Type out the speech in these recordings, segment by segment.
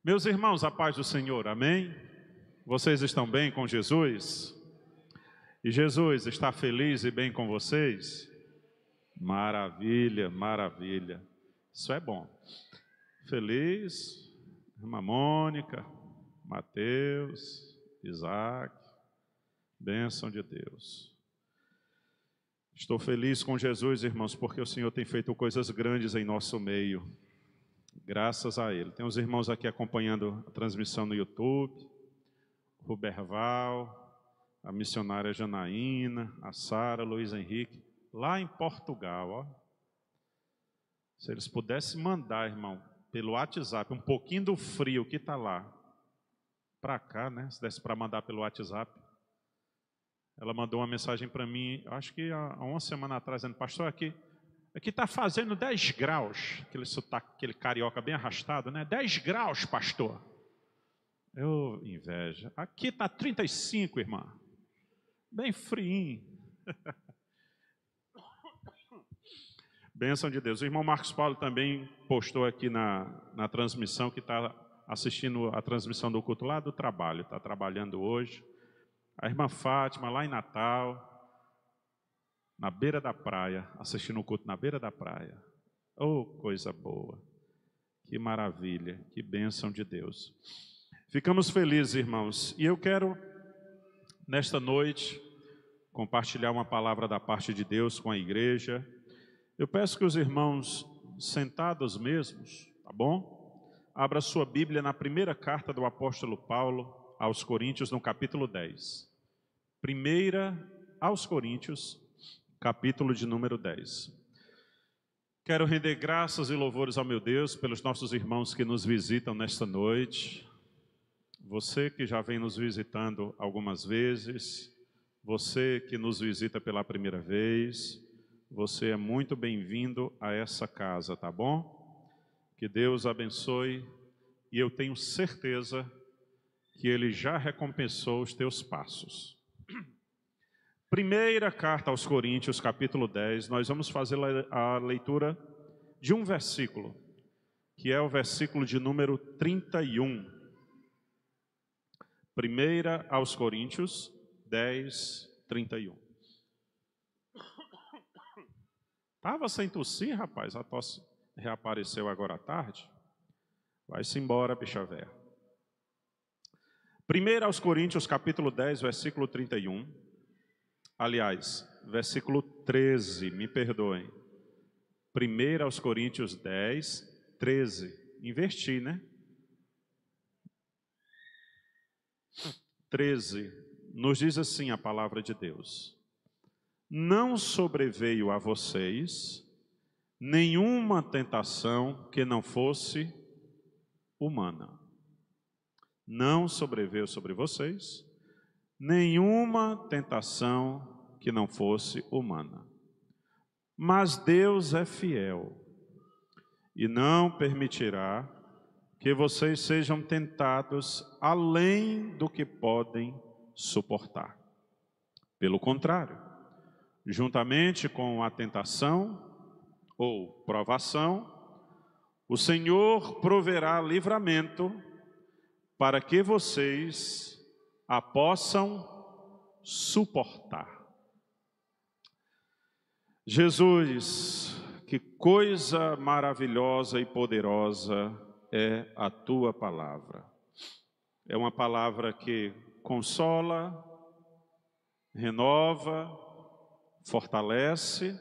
Meus irmãos, a paz do Senhor, amém? Vocês estão bem com Jesus? E Jesus está feliz e bem com vocês? Maravilha, maravilha. Isso é bom. Feliz, irmã Mônica, Mateus, Isaac, bênção de Deus. Estou feliz com Jesus, irmãos, porque o Senhor tem feito coisas grandes em nosso meio. Graças a Ele. Tem os irmãos aqui acompanhando a transmissão no YouTube. Ruberval, a missionária Janaína, a Sara, Luiz Henrique, lá em Portugal, ó. Se eles pudessem mandar, irmão, pelo WhatsApp, um pouquinho do frio que está lá, para cá, né? Se desse para mandar pelo WhatsApp. Ela mandou uma mensagem para mim, acho que há uma semana atrás, dizendo, pastor, aqui está fazendo 10 graus, aquele sotaque, aquele carioca bem arrastado, né? 10 graus, pastor. Eu, inveja. Aqui está 35, irmã. Bem friinho. Bênção de Deus. O irmão Marcos Paulo também postou aqui na transmissão, que está assistindo a transmissão do culto lá do trabalho, está trabalhando hoje. A irmã Fátima, lá em Natal, na beira da praia, assistindo o culto na beira da praia. Oh, coisa boa. Que maravilha, que bênção de Deus. Ficamos felizes, irmãos. E eu quero, nesta noite, compartilhar uma palavra da parte de Deus com a igreja. Eu peço que os irmãos, sentados mesmos, tá bom? Abra sua Bíblia na primeira carta do apóstolo Paulo aos Coríntios, no capítulo 10. Primeira aos Coríntios, capítulo de número 10. Quero render graças e louvores ao meu Deus pelos nossos irmãos que nos visitam nesta noite. Você que já vem nos visitando algumas vezes, você que nos visita pela primeira vez, você é muito bem-vindo a essa casa, tá bom? Que Deus abençoe e eu tenho certeza que Ele já recompensou os teus passos. Primeira carta aos Coríntios, capítulo 10, nós vamos fazer a leitura de um versículo, que é o versículo de número 31. Primeira aos Coríntios, 10, 31. Estava sem tossir, rapaz, a tosse reapareceu agora à tarde. Vai-se embora, bicha véia. Primeira aos Coríntios, capítulo 10, versículo 31. Aliás, versículo 13, me perdoem. 1 aos Coríntios 10, 13. Inverti, né? 13. Nos diz assim a palavra de Deus. Não sobreveio a vocês nenhuma tentação que não fosse humana. Não sobreveio sobre vocês nenhuma tentação que não fosse humana. Mas Deus é fiel e não permitirá que vocês sejam tentados além do que podem suportar. Pelo contrário, juntamente com a tentação ou provação, o Senhor proverá livramento para que vocês a possam suportar. Jesus, que coisa maravilhosa e poderosa é a tua palavra. É uma palavra que consola, renova, fortalece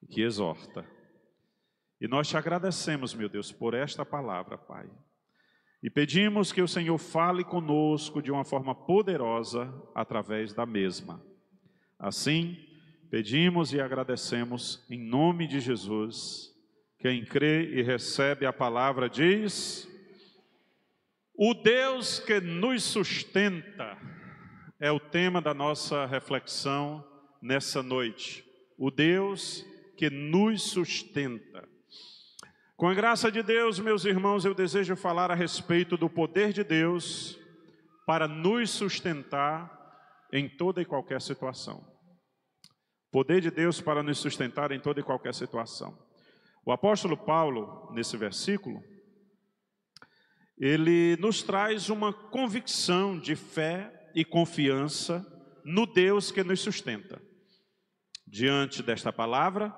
e que exorta. E nós te agradecemos, meu Deus, por esta palavra, Pai. E pedimos que o Senhor fale conosco de uma forma poderosa através da mesma. Assim, pedimos e agradecemos em nome de Jesus. Quem crê e recebe a palavra diz: o Deus que nos sustenta é o tema da nossa reflexão nessa noite. O Deus que nos sustenta. Com a graça de Deus, meus irmãos, eu desejo falar a respeito do poder de Deus para nos sustentar em toda e qualquer situação. Poder de Deus para nos sustentar em toda e qualquer situação. O apóstolo Paulo, nesse versículo, ele nos traz uma convicção de fé e confiança no Deus que nos sustenta. Diante desta palavra,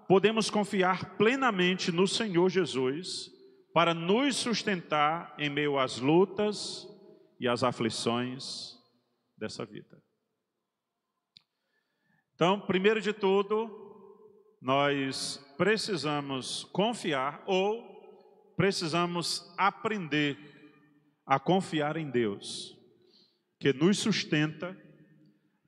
podemos confiar plenamente no Senhor Jesus para nos sustentar em meio às lutas e às aflições dessa vida. Então, primeiro de tudo, nós precisamos confiar ou precisamos aprender a confiar em Deus, que nos sustenta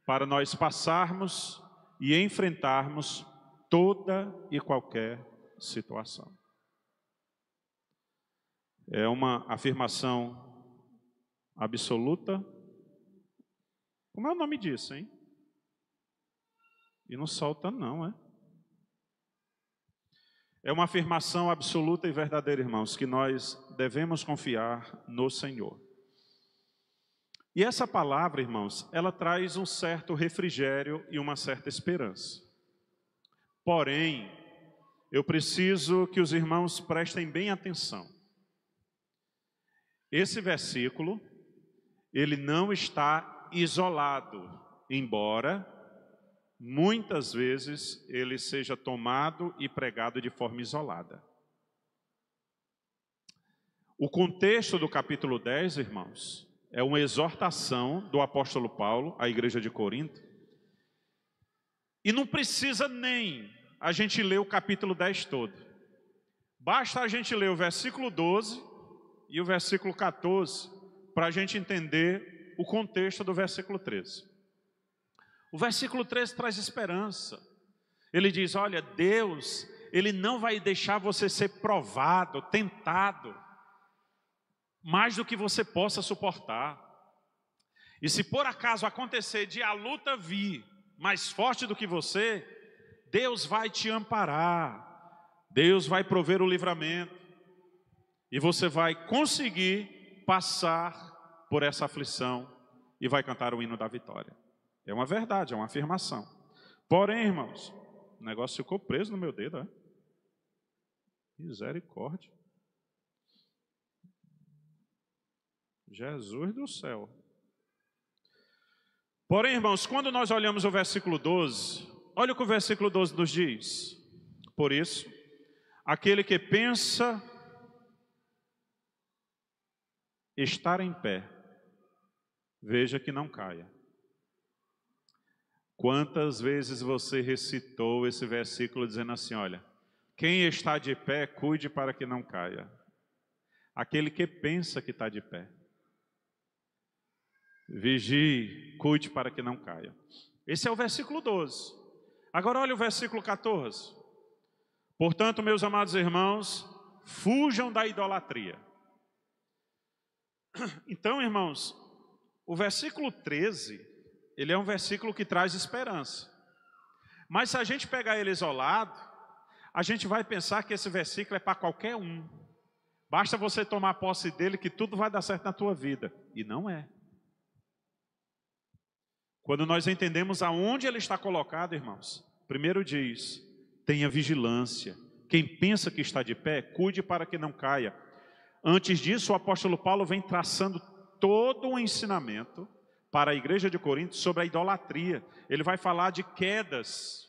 para nós passarmos e enfrentarmos toda e qualquer situação. É uma afirmação absoluta. Como é o nome disso, hein? E não solta não, é? É uma afirmação absoluta e verdadeira, irmãos, que nós devemos confiar no Senhor. E essa palavra, irmãos, ela traz um certo refrigério e uma certa esperança. Porém, eu preciso que os irmãos prestem bem atenção. Esse versículo, ele não está isolado, embora muitas vezes ele seja tomado e pregado de forma isolada. O contexto do capítulo 10, irmãos, é uma exortação do apóstolo Paulo à igreja de Corinto. E não precisa nem a gente ler o capítulo 10 todo. Basta a gente ler o versículo 12 e o versículo 14 para a gente entender o contexto do versículo 13. O versículo 13 traz esperança. Ele diz, olha, Deus, Ele não vai deixar você ser provado, tentado, mais do que você possa suportar. E se por acaso acontecer de a luta vir mais forte do que você, Deus vai te amparar, Deus vai prover o livramento, e você vai conseguir passar por essa aflição e vai cantar o hino da vitória. É uma verdade, é uma afirmação. Porém, irmãos, o negócio ficou preso no meu dedo, é? Misericórdia. Jesus do céu. Porém, irmãos, quando nós olhamos o versículo 12, olha o que o versículo 12 nos diz. Por isso, aquele que pensa estar em pé, veja que não caia. Quantas vezes você recitou esse versículo dizendo assim, olha, quem está de pé, cuide para que não caia. Aquele que pensa que está de pé, vigie, cuide para que não caia. Esse é o versículo 12. Agora olha o versículo 14. Portanto, meus amados irmãos, fujam da idolatria. Então, irmãos, o versículo 13, ele é um versículo que traz esperança. Mas se a gente pegar ele isolado, a gente vai pensar que esse versículo é para qualquer um. Basta você tomar posse dele que tudo vai dar certo na tua vida. E não é. Quando nós entendemos aonde ele está colocado, irmãos, primeiro diz, tenha vigilância. Quem pensa que está de pé, cuide para que não caia. Antes disso, o apóstolo Paulo vem traçando todo um ensinamento para a igreja de Corinto sobre a idolatria. Ele vai falar de quedas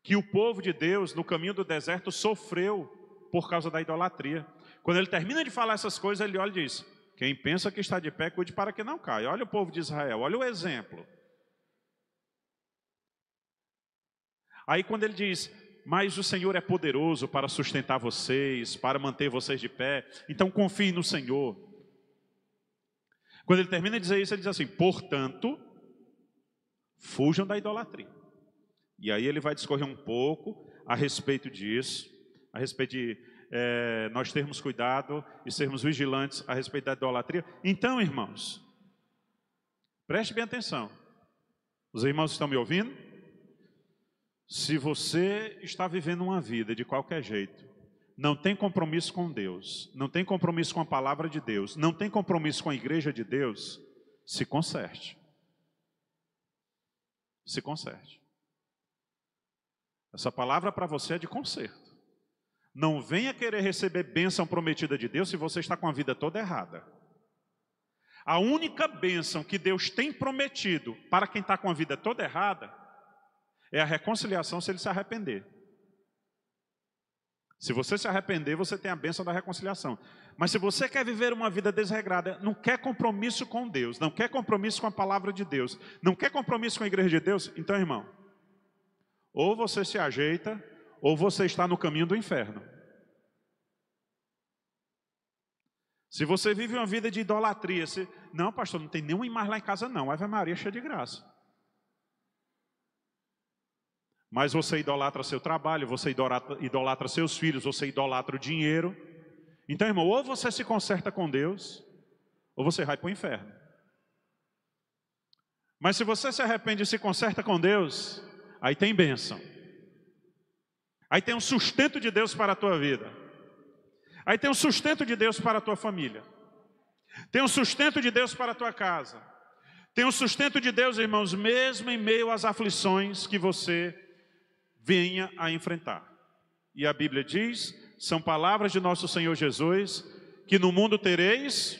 que o povo de Deus no caminho do deserto sofreu por causa da idolatria. Quando ele termina de falar essas coisas, ele olha e diz, quem pensa que está de pé, cuide para que não caia. Olha o povo de Israel, olha o exemplo. Aí quando ele diz, mas o Senhor é poderoso para sustentar vocês, para manter vocês de pé, então confie no Senhor. Quando ele termina de dizer isso, ele diz assim, portanto, fujam da idolatria. E aí ele vai discorrer um pouco a respeito disso, a respeito de nós termos cuidado e sermos vigilantes a respeito da idolatria. Então, irmãos, preste bem atenção. Os irmãos estão me ouvindo? Se você está vivendo uma vida de qualquer jeito, não tem compromisso com Deus, não tem compromisso com a palavra de Deus, não tem compromisso com a igreja de Deus, se conserte. Se conserte. Essa palavra para você é de conserto. Não venha querer receber bênção prometida de Deus se você está com a vida toda errada. A única bênção que Deus tem prometido para quem está com a vida toda errada é a reconciliação se ele se arrepender. Se você se arrepender, você tem a bênção da reconciliação. Mas se você quer viver uma vida desregrada, não quer compromisso com Deus, não quer compromisso com a palavra de Deus, não quer compromisso com a igreja de Deus, então, irmão, ou você se ajeita, ou você está no caminho do inferno. Se você vive uma vida de idolatria, não, pastor, não tem nenhuma imagem lá em casa não, Ave Maria cheia de graça. Mas você idolatra seu trabalho, você idolatra seus filhos, você idolatra o dinheiro. Então, irmão, ou você se conserta com Deus, ou você vai para o inferno. Mas se você se arrepende e se conserta com Deus, aí tem bênção. Aí tem um sustento de Deus para a tua vida. Aí tem um sustento de Deus para a tua família. Tem um sustento de Deus para a tua casa. Tem um sustento de Deus, irmãos, mesmo em meio às aflições que você venha a enfrentar. E a Bíblia diz, são palavras de nosso Senhor Jesus, que no mundo tereis,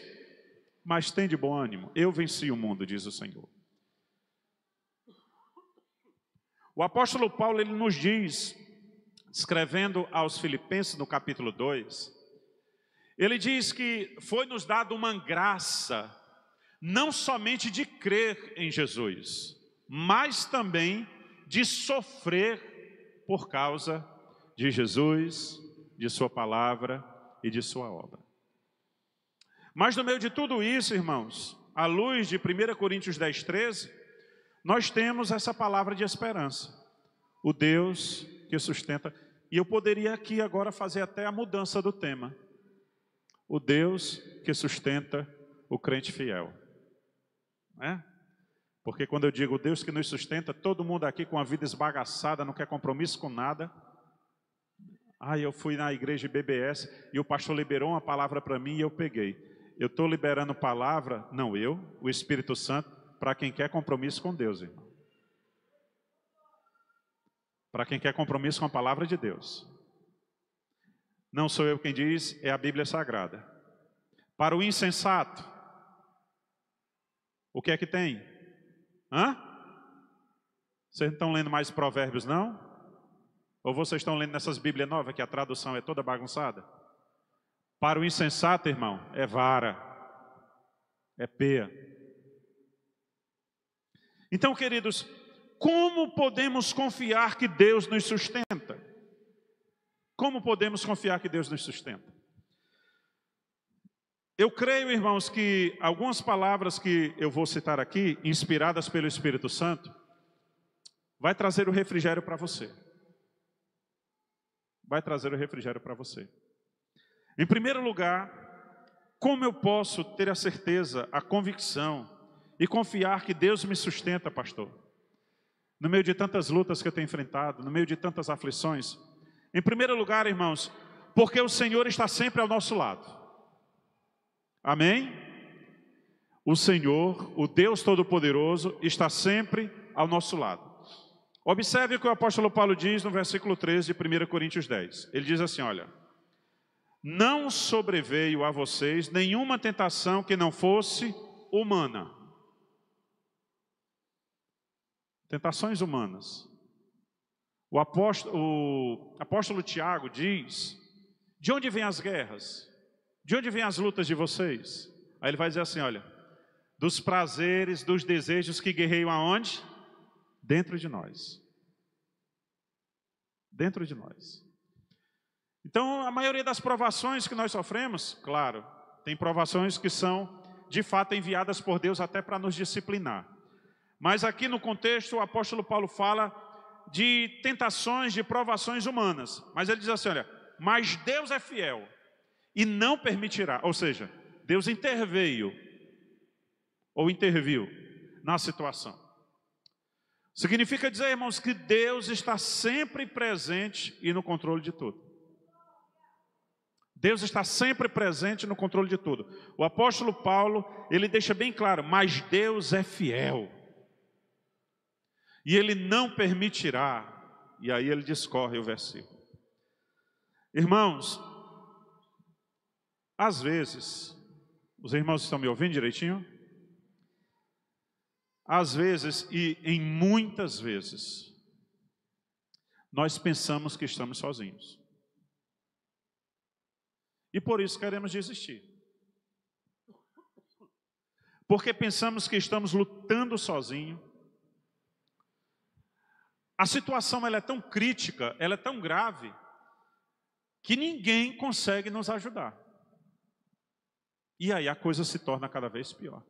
mas tem de bom ânimo. Eu venci o mundo, diz o Senhor. O apóstolo Paulo, ele nos diz, escrevendo aos Filipenses no capítulo 2, ele diz que foi-nos dado uma graça, não somente de crer em Jesus, mas também de sofrer por causa de Jesus, de sua palavra e de sua obra. Mas no meio de tudo isso, irmãos, à luz de 1 Coríntios 10, 13, nós temos essa palavra de esperança. O Deus que sustenta. E eu poderia aqui agora fazer até a mudança do tema. O Deus que sustenta o crente fiel. Né? Porque quando eu digo Deus que nos sustenta, todo mundo aqui com a vida esbagaçada, não quer compromisso com nada. Eu fui na igreja BBS e o pastor liberou uma palavra para mim e eu peguei. Eu estou liberando palavra, não eu, o Espírito Santo, para quem quer compromisso com Deus, irmão. Para quem quer compromisso com a palavra de Deus. Não sou eu quem diz, é a Bíblia Sagrada. Para o insensato, o que é que tem? Vocês não estão lendo mais provérbios, não? Ou vocês estão lendo nessas Bíblias novas, que a tradução é toda bagunçada? Para o insensato, irmão, é vara, é peia. Então, queridos, como podemos confiar que Deus nos sustenta? Como podemos confiar que Deus nos sustenta? Eu creio, irmãos, que algumas palavras que eu vou citar aqui, inspiradas pelo Espírito Santo, vai trazer o refrigério para você. Vai trazer o refrigério para você. Em primeiro lugar, como eu posso ter a certeza, a convicção e confiar que Deus me sustenta, pastor? No meio de tantas lutas que eu tenho enfrentado, no meio de tantas aflições. Em primeiro lugar, irmãos, porque o Senhor está sempre ao nosso lado. Amém? O Senhor, o Deus Todo-Poderoso, está sempre ao nosso lado. Observe o que o apóstolo Paulo diz no versículo 13 de 1 Coríntios 10. Ele diz assim, olha: não sobreveio a vocês nenhuma tentação que não fosse humana. Tentações humanas. O apóstolo Tiago diz, de onde vêm as guerras? De onde vêm as lutas de vocês? Aí ele vai dizer assim, olha, dos prazeres, dos desejos que guerreiam aonde? Dentro de nós. Dentro de nós. Então, a maioria das provações que nós sofremos, claro, tem provações que são, de fato, enviadas por Deus até para nos disciplinar. Mas aqui no contexto, o apóstolo Paulo fala de tentações, de provações humanas. Mas ele diz assim, olha, mas Deus é fiel e não permitirá, ou seja, Deus interviu na situação. Significa dizer, irmãos, que Deus está sempre presente e no controle de tudo. Deus está sempre presente no controle de tudo. O apóstolo Paulo, ele deixa bem claro, mas Deus é fiel. E Ele não permitirá, e aí ele discorre o versículo. Irmãos, às vezes, os irmãos estão me ouvindo direitinho? Às vezes, e em muitas vezes, nós pensamos que estamos sozinhos. E por isso queremos desistir. Porque pensamos que estamos lutando sozinho. A situação ela é tão crítica, ela é tão grave, que ninguém consegue nos ajudar. E aí a coisa se torna cada vez pior.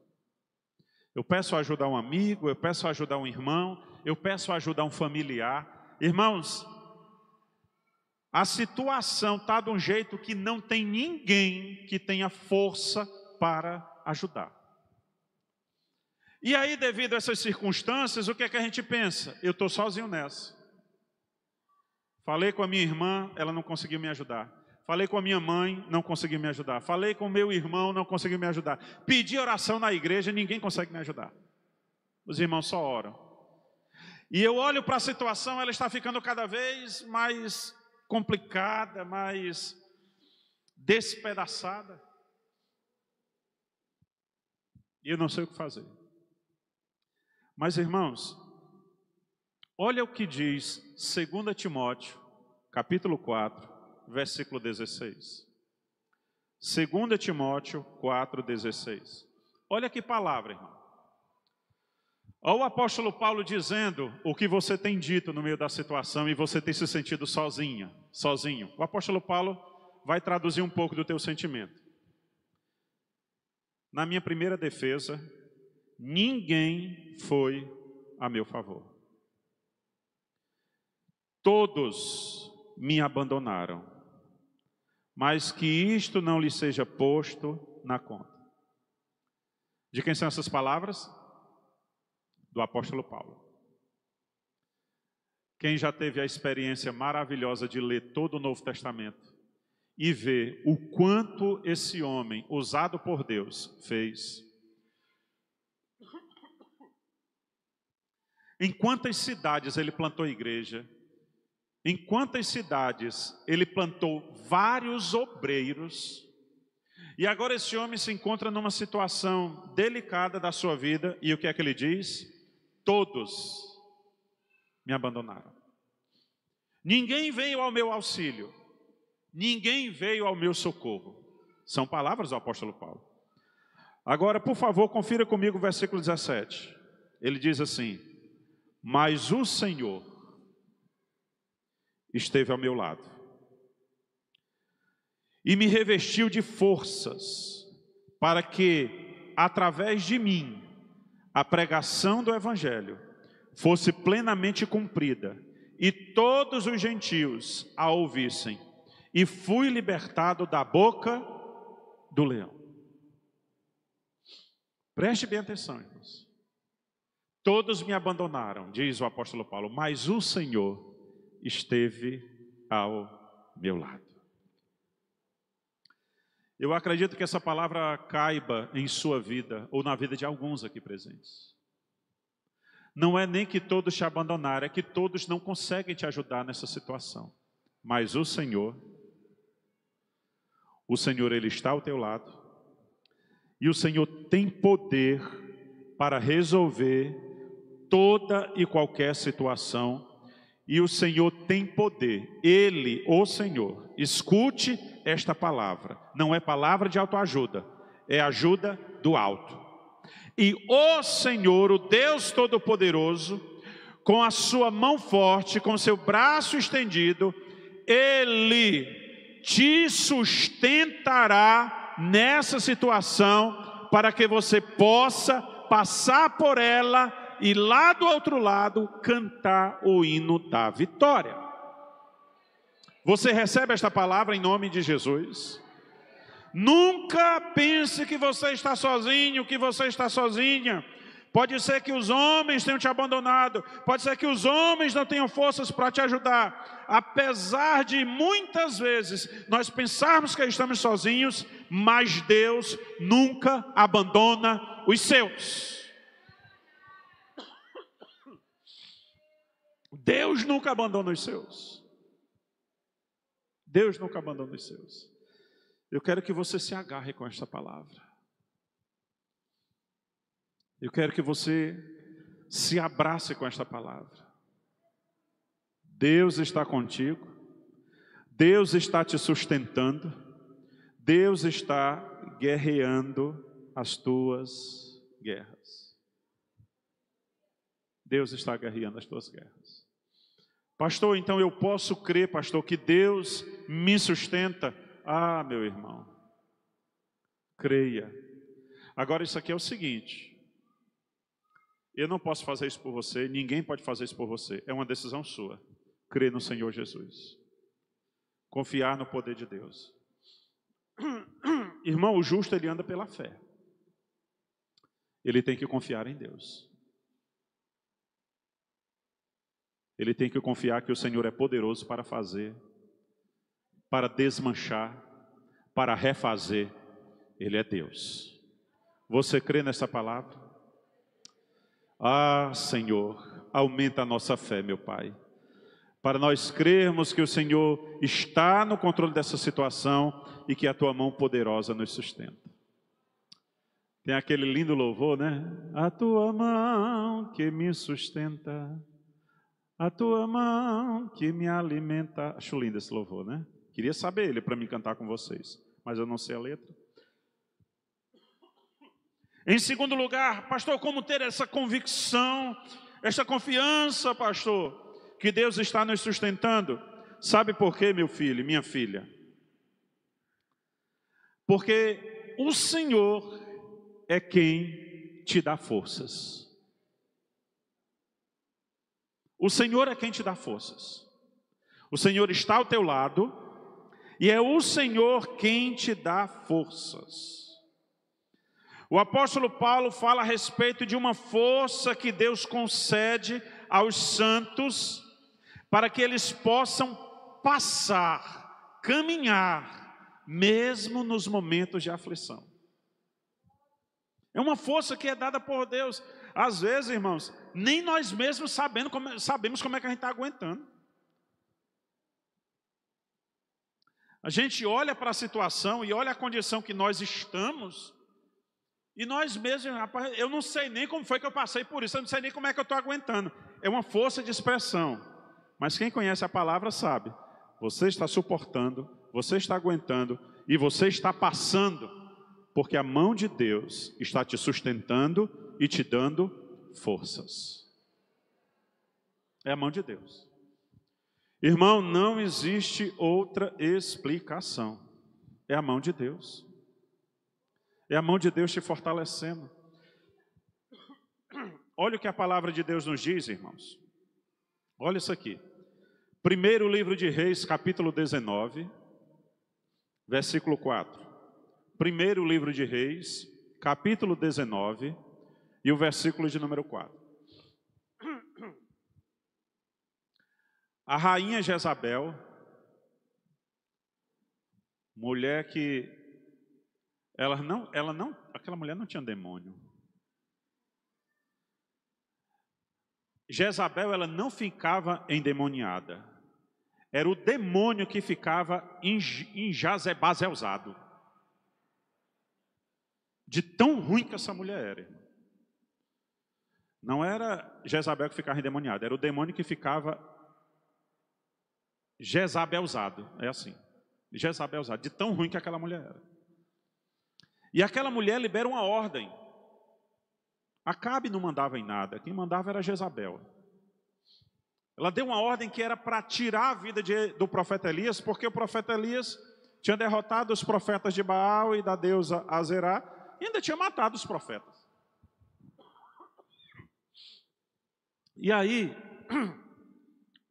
Eu peço ajuda a um amigo, eu peço ajuda a um irmão, eu peço ajuda a um familiar. Irmãos, a situação está de um jeito que não tem ninguém que tenha força para ajudar. E aí, devido a essas circunstâncias, o que é que a gente pensa? Eu estou sozinho nessa. Falei com a minha irmã, ela não conseguiu me ajudar. Falei com a minha mãe, não conseguiu me ajudar. Falei com o meu irmão, não conseguiu me ajudar. Pedi oração na igreja, ninguém consegue me ajudar. Os irmãos só oram. E eu olho para a situação, ela está ficando cada vez mais complicada, mais despedaçada. E eu não sei o que fazer. Mas, irmãos, olha o que diz 2 Timóteo, capítulo 4, versículo 16. 2 Timóteo 4,16. Olha que palavra, irmão. Olha o apóstolo Paulo dizendo o que você tem dito no meio da situação e você tem se sentido sozinho. O apóstolo Paulo vai traduzir um pouco do teu sentimento. Na minha primeira defesa, ninguém foi a meu favor. Todos me abandonaram, mas que isto não lhe seja posto na conta. De quem são essas palavras? Do apóstolo Paulo. Quem já teve a experiência maravilhosa de ler todo o Novo Testamento e ver o quanto esse homem, usado por Deus, fez. Em quantas cidades ele plantou igreja, em quantas cidades ele plantou vários obreiros, e agora esse homem se encontra numa situação delicada da sua vida, e o que é que ele diz? Todos me abandonaram. Ninguém veio ao meu auxílio, ninguém veio ao meu socorro. São palavras do apóstolo Paulo. Agora, por favor, confira comigo o versículo 17. Ele diz assim: mas o Senhor esteve ao meu lado e me revestiu de forças para que, através de mim, a pregação do Evangelho fosse plenamente cumprida e todos os gentios a ouvissem, e fui libertado da boca do leão. Preste bem atenção, irmãos. Todos me abandonaram, diz o apóstolo Paulo, mas o Senhor esteve ao meu lado. Eu acredito que essa palavra caiba em sua vida, ou na vida de alguns aqui presentes. Não é nem que todos te abandonaram, é que todos não conseguem te ajudar nessa situação. Mas o Senhor, Ele está ao teu lado. E o Senhor tem poder para resolver toda e qualquer situação. E o Senhor tem poder. Ele, o Senhor, escute esta palavra. Não é palavra de autoajuda, é ajuda do alto. E o Senhor, o Deus Todo-Poderoso, com a sua mão forte, com o seu braço estendido, Ele te sustentará nessa situação, para que você possa passar por ela e lá do outro lado cantar o hino da vitória. Você recebe esta palavra em nome de Jesus? Nunca pense que você está sozinho, que você está sozinha. Pode ser que os homens tenham te abandonado, pode ser que os homens não tenham forças para te ajudar. Apesar de muitas vezes nós pensarmos que estamos sozinhos, mas Deus nunca abandona os seus. Deus nunca abandona os seus. Deus nunca abandona os seus. Eu quero que você se agarre com esta palavra. Eu quero que você se abrace com esta palavra. Deus está contigo. Deus está te sustentando. Deus está guerreando as tuas guerras. Deus está guerreando as tuas guerras. Pastor, então eu posso crer, pastor, que Deus me sustenta. Ah, meu irmão, creia. Agora isso aqui é o seguinte: eu não posso fazer isso por você, ninguém pode fazer isso por você. É uma decisão sua. Crer no Senhor Jesus. Confiar no poder de Deus. Irmão, o justo ele anda pela fé. Ele tem que confiar em Deus. Ele tem que confiar que o Senhor é poderoso para fazer, para desmanchar, para refazer. Ele é Deus. Você crê nessa palavra? Ah, Senhor, aumenta a nossa fé, meu Pai, para nós crermos que o Senhor está no controle dessa situação e que a Tua mão poderosa nos sustenta. Tem aquele lindo louvor, né? A Tua mão que me sustenta, a Tua mão que me alimenta. Acho lindo esse louvor, né? Queria saber ele para me cantar com vocês, mas eu não sei a letra. Em segundo lugar, pastor, como ter essa convicção, essa confiança, pastor, que Deus está nos sustentando? Sabe por quê, meu filho e minha filha? Porque o Senhor é quem te dá forças. O Senhor é quem te dá forças. O Senhor está ao teu lado e é o Senhor quem te dá forças. O apóstolo Paulo fala a respeito de uma força que Deus concede aos santos para que eles possam passar, caminhar, mesmo nos momentos de aflição. É uma força que é dada por Deus. Às vezes, irmãos, nem nós mesmos sabemos como é que a gente está aguentando. A gente olha para a situação e olha a condição que nós estamos, e nós mesmos, rapaz, eu não sei nem como foi que eu passei por isso, eu não sei nem como é que eu estou aguentando. É uma força de expressão. Mas quem conhece a palavra sabe. Você está suportando, você está aguentando e você está passando, porque a mão de Deus está te sustentando e te dando forças. É a mão de Deus. Irmão, não existe outra explicação. É a mão de Deus. É a mão de Deus te fortalecendo. Olha o que a palavra de Deus nos diz, irmãos. Olha isso aqui. Primeiro livro de Reis, capítulo 19, versículo 4. Primeiro livro de Reis, capítulo 19, e o versículo de número 4. A rainha Jezabel, mulher que aquela mulher não tinha demônio. Jezabel, ela não ficava endemoniada. Era o demônio que ficava enjazebazelzado. De tão ruim que essa mulher era. Não era Jezabel que ficava endemoniada, era o demônio que ficava jezabelzado. É assim, jezabelzado, de tão ruim que aquela mulher era. E aquela mulher libera uma ordem. Acabe não mandava em nada, quem mandava era Jezabel. Ela deu uma ordem que era para tirar a vida do profeta Elias, porque o profeta Elias tinha derrotado os profetas de Baal e da deusa Azerá, e ainda tinha matado os profetas. E aí,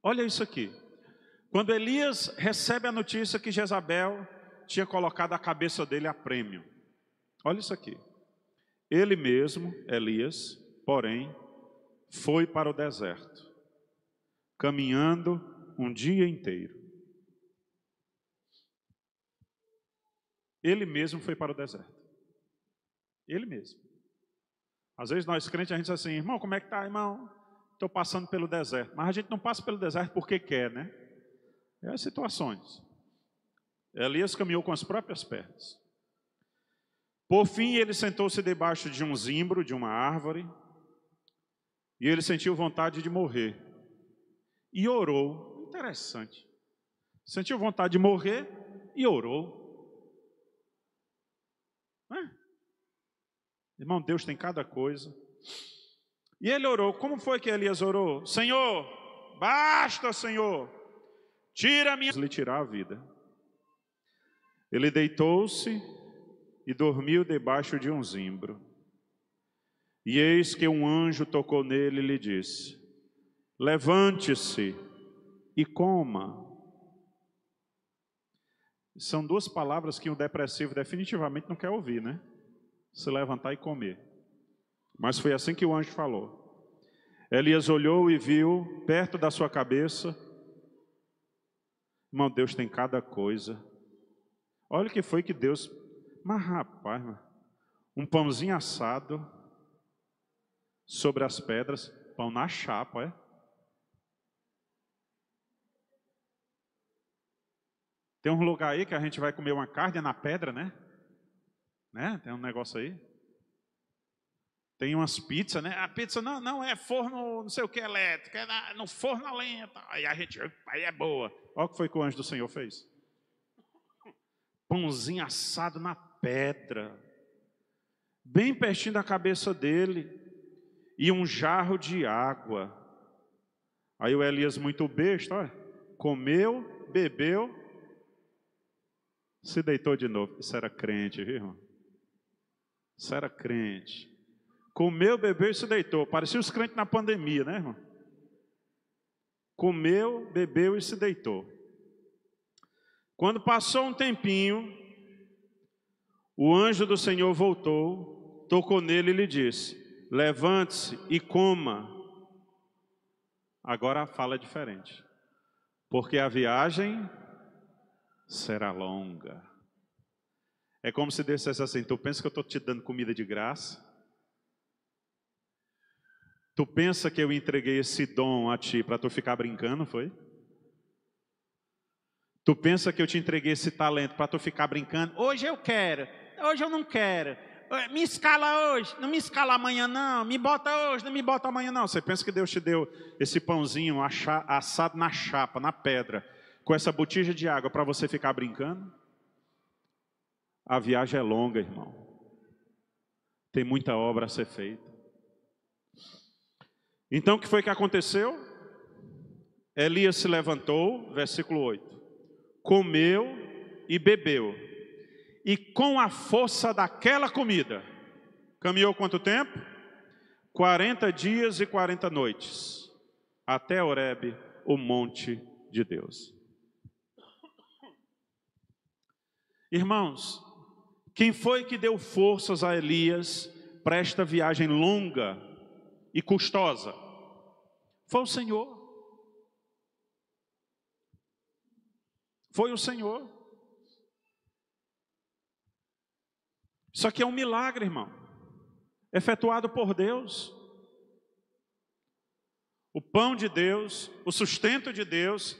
olha isso aqui. Quando Elias recebe a notícia que Jezabel tinha colocado a cabeça dele a prêmio. Olha isso aqui. Ele mesmo, Elias, porém, foi para o deserto, caminhando um dia inteiro. Ele mesmo foi para o deserto. Ele mesmo. Às vezes nós crentes, a gente diz assim, irmão, como é que está, irmão? Estou passando pelo deserto. Mas a gente não passa pelo deserto porque quer, né? É as situações. Elias caminhou com as próprias pernas. Por fim, ele sentou-se debaixo de um zimbro, de uma árvore, e ele sentiu vontade de morrer. E orou. Interessante. Sentiu vontade de morrer e orou. Irmão, Deus tem cada coisa. E ele orou. Como foi que Elias orou? Senhor, basta, Senhor. Lhe tirar a vida. Ele deitou-se e dormiu debaixo de um zimbro. E eis que um anjo tocou nele e lhe disse: levante-se e coma. São duas palavras que um depressivo definitivamente não quer ouvir, né? Se levantar e comer. Mas foi assim que o anjo falou. Elias olhou e viu perto da sua cabeça. Irmão, Deus tem cada coisa. Olha o que foi que Deus... Mas rapaz, um pãozinho assado sobre as pedras, pão na chapa, é? Tem um lugar aí que a gente vai comer uma carne na pedra, né? Tem um negócio aí. Tem umas pizzas, né? A pizza não é forno, não sei o que, elétrico, é no forno a lenha. Aí aí é boa. Olha o que foi que o anjo do Senhor fez. Pãozinho assado na pedra, bem pertinho da cabeça dele, e um jarro de água. Aí o Elias, muito besta, olha, comeu, bebeu, se deitou de novo. Isso era crente, viu, irmão? Isso era crente. Comeu, bebeu e se deitou. Parecia os crentes na pandemia, né, irmão? Comeu, bebeu e se deitou. Quando passou um tempinho, o anjo do Senhor voltou, tocou nele e lhe disse: levante-se e coma. Agora a fala é diferente. Porque a viagem será longa. É como se Deus dissesse assim: tu pensa que eu estou te dando comida de graça? Tu pensa que eu entreguei esse dom a ti para tu ficar brincando, foi? Tu pensa que eu te entreguei esse talento para tu ficar brincando? Hoje eu quero, hoje eu não quero. Me escala hoje, não me escala amanhã não. Me bota hoje, não me bota amanhã não. Você pensa que Deus te deu esse pãozinho assado na chapa, na pedra, com essa botija de água para você ficar brincando? A viagem é longa, irmão. Tem muita obra a ser feita. Então o que foi que aconteceu? Elias se levantou, versículo 8. Comeu e bebeu, e com a força daquela comida, caminhou quanto tempo? 40 dias e 40 noites, até Horebe, o monte de Deus. Irmãos, quem foi que deu forças a Elias para esta viagem longa e custosa? Foi o Senhor. Foi o Senhor. Isso aqui é um milagre, irmão, efetuado por Deus. O pão de Deus, o sustento de Deus,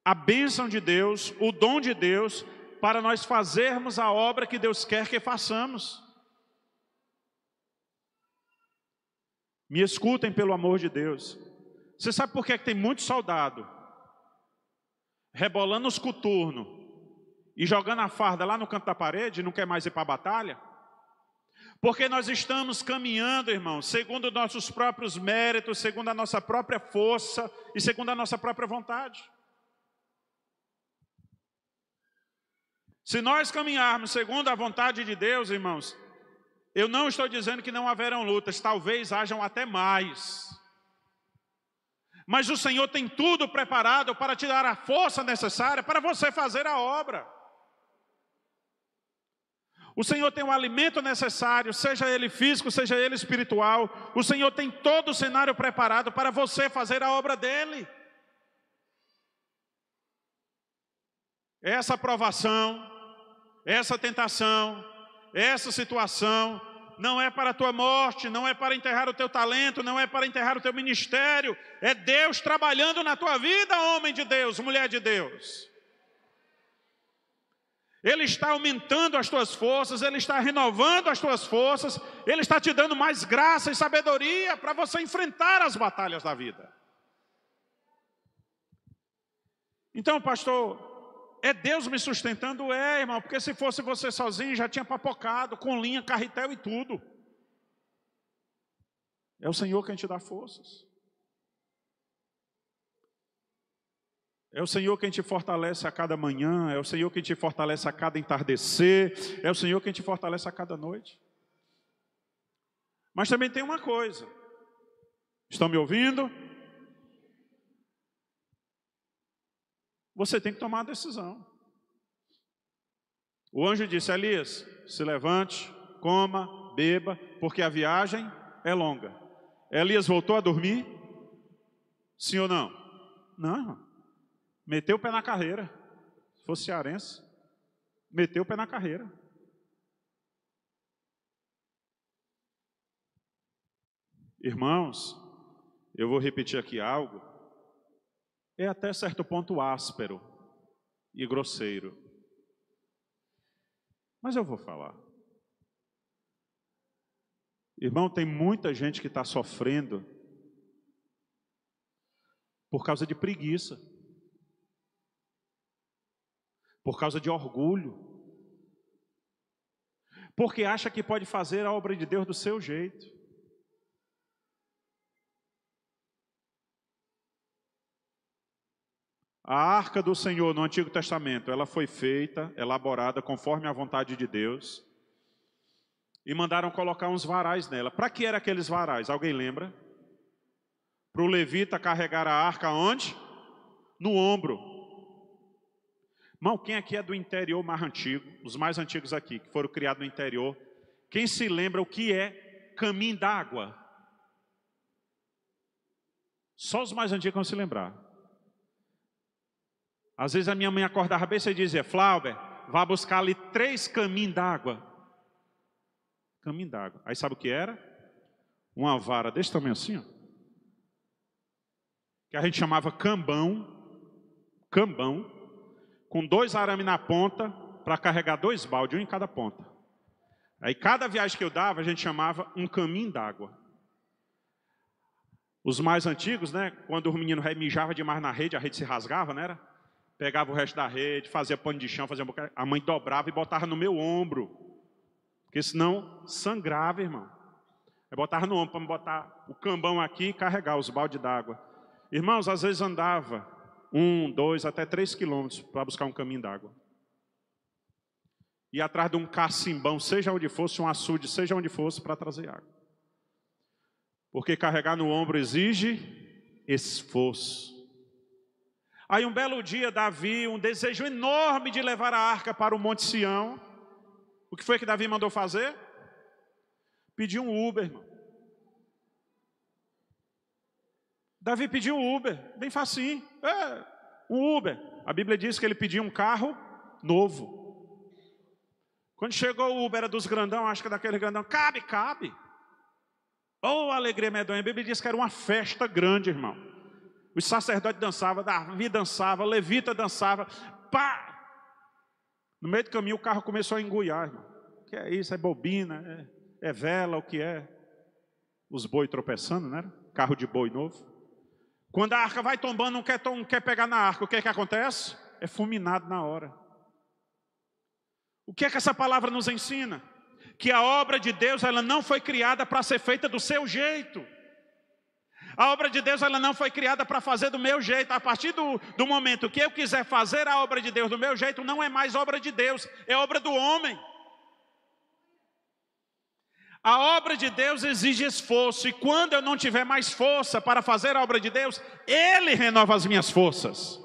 a bênção de Deus, o dom de Deus, para nós fazermos a obra que Deus quer que façamos. Me escutem pelo amor de Deus. Você sabe por que tem muito soldado rebolando os coturnos e jogando a farda lá no canto da parede e não quer mais ir para a batalha? Porque nós estamos caminhando, irmão, segundo nossos próprios méritos, segundo a nossa própria força e segundo a nossa própria vontade. Se nós caminharmos segundo a vontade de Deus, irmãos, eu não estou dizendo que não haverão lutas, talvez hajam até mais. Mas o Senhor tem tudo preparado para te dar a força necessária para você fazer a obra. O Senhor tem o alimento necessário, seja ele físico, seja ele espiritual. O Senhor tem todo o cenário preparado para você fazer a obra dEle. Essa provação, essa tentação, essa situação não é para a tua morte, não é para enterrar o teu talento, não é para enterrar o teu ministério. É Deus trabalhando na tua vida, homem de Deus, mulher de Deus. Ele está aumentando as tuas forças, Ele está renovando as tuas forças, Ele está te dando mais graça e sabedoria para você enfrentar as batalhas da vida. Então, pastor, é Deus me sustentando? É, irmão, porque se fosse você sozinho, já tinha papocado, com linha, carretel e tudo. É o Senhor quem te dá forças. É o Senhor quem te fortalece a cada manhã, é o Senhor quem te fortalece a cada entardecer, é o Senhor quem te fortalece a cada noite. Mas também tem uma coisa. Estão me ouvindo? Você tem que tomar a decisão. O anjo disse: Elias, se levante, coma, beba, porque a viagem é longa. Elias voltou a dormir? Sim ou não? Não, irmão. Meteu o pé na carreira. Se fosse cearense, meteu o pé na carreira. Irmãos, eu vou repetir aqui algo. É até certo ponto áspero e grosseiro. Mas eu vou falar. Irmão, tem muita gente que está sofrendo por causa de preguiça. Por causa de orgulho. Porque acha que pode fazer a obra de Deus do seu jeito. A arca do Senhor no Antigo Testamento, ela foi feita, elaborada conforme a vontade de Deus. E mandaram colocar uns varais nela. Para que eram aqueles varais? Alguém lembra? Para o levita carregar a arca onde? No ombro. Irmão, quem aqui é do interior mais antigo? Os mais antigos aqui, que foram criados no interior. Quem se lembra o que é caminho d'água? Só os mais antigos vão se lembrar. Às vezes a minha mãe acordava bem e dizia: Flauber, vá buscar ali 3 caminhos d'água. Caminho d'água. Aí sabe o que era? Uma vara desse tamanho assim, ó, que a gente chamava cambão, com 2 arames na ponta, para carregar 2 baldes, um em cada ponta. Aí cada viagem que eu dava, a gente chamava um caminho d'água. Os mais antigos, né, quando o menino mijava demais na rede, a rede se rasgava, não era? Pegava o resto da rede, fazia pano de chão, fazia a mãe dobrava e botava no meu ombro. Porque senão sangrava, irmão. Eu botava no ombro para me botar o cambão aqui e carregar os baldes d'água. Irmãos, às vezes andava 1, 2, até 3 quilômetros para buscar um caminho d'água. E atrás de um cacimbão, seja onde fosse, um açude, seja onde fosse, para trazer água. Porque carregar no ombro exige esforço. Aí um belo dia, Davi, um desejo enorme de levar a arca para o Monte Sião. O que foi que Davi mandou fazer? Pediu um Uber, irmão. Davi pediu um Uber, bem facinho. Um Uber. A Bíblia diz que ele pediu um carro novo. Quando chegou o Uber, era dos grandão, acho que daquele grandão. Cabe. Oh, alegria medonha. A Bíblia diz que era uma festa grande, irmão. Os sacerdotes dançavam, Davi dançava, levita dançava. Pá! No meio do caminho o carro começou a enguiar, irmão. O que é isso? É bobina? É vela? O que é? Os boi tropeçando, né? Carro de boi novo. Quando a arca vai tombando, não quer pegar na arca. O que é que acontece? É fulminado na hora. O que é que essa palavra nos ensina? Que a obra de Deus, ela não foi criada para ser feita do seu jeito. A obra de Deus, ela não foi criada para fazer do meu jeito. A partir do momento que eu quiser fazer a obra de Deus do meu jeito, não é mais obra de Deus, é obra do homem. A obra de Deus exige esforço, e quando eu não tiver mais força para fazer a obra de Deus, Ele renova as minhas forças.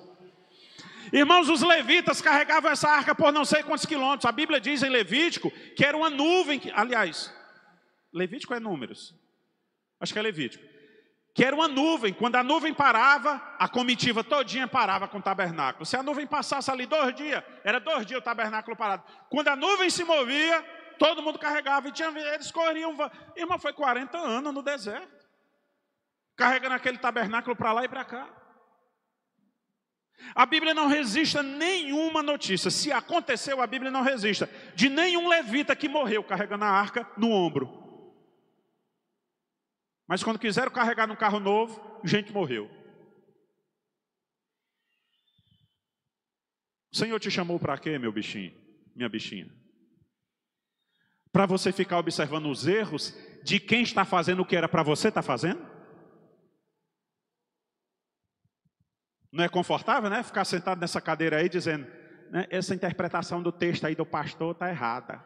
Irmãos, os levitas carregavam essa arca por não sei quantos quilômetros. A Bíblia diz em Levítico que era uma nuvem, aliás, Levítico é Números? Acho que é Levítico. Que era uma nuvem. Quando a nuvem parava, a comitiva todinha parava com o tabernáculo. Se a nuvem passasse ali 2 dias, era 2 dias o tabernáculo parado. Quando a nuvem se movia, todo mundo carregava. E eles corriam. Irmão, foi 40 anos no deserto, carregando aquele tabernáculo para lá e para cá. A Bíblia não registra nenhuma notícia. Se aconteceu, a Bíblia não registra de nenhum levita que morreu carregando a arca no ombro. Mas quando quiseram carregar num carro novo, gente morreu. O Senhor te chamou para quê, meu bichinho, minha bichinha? Para você ficar observando os erros de quem está fazendo o que era para você estar fazendo? Não é confortável, né? Ficar sentado nessa cadeira aí dizendo, né, essa interpretação do texto aí do pastor está errada.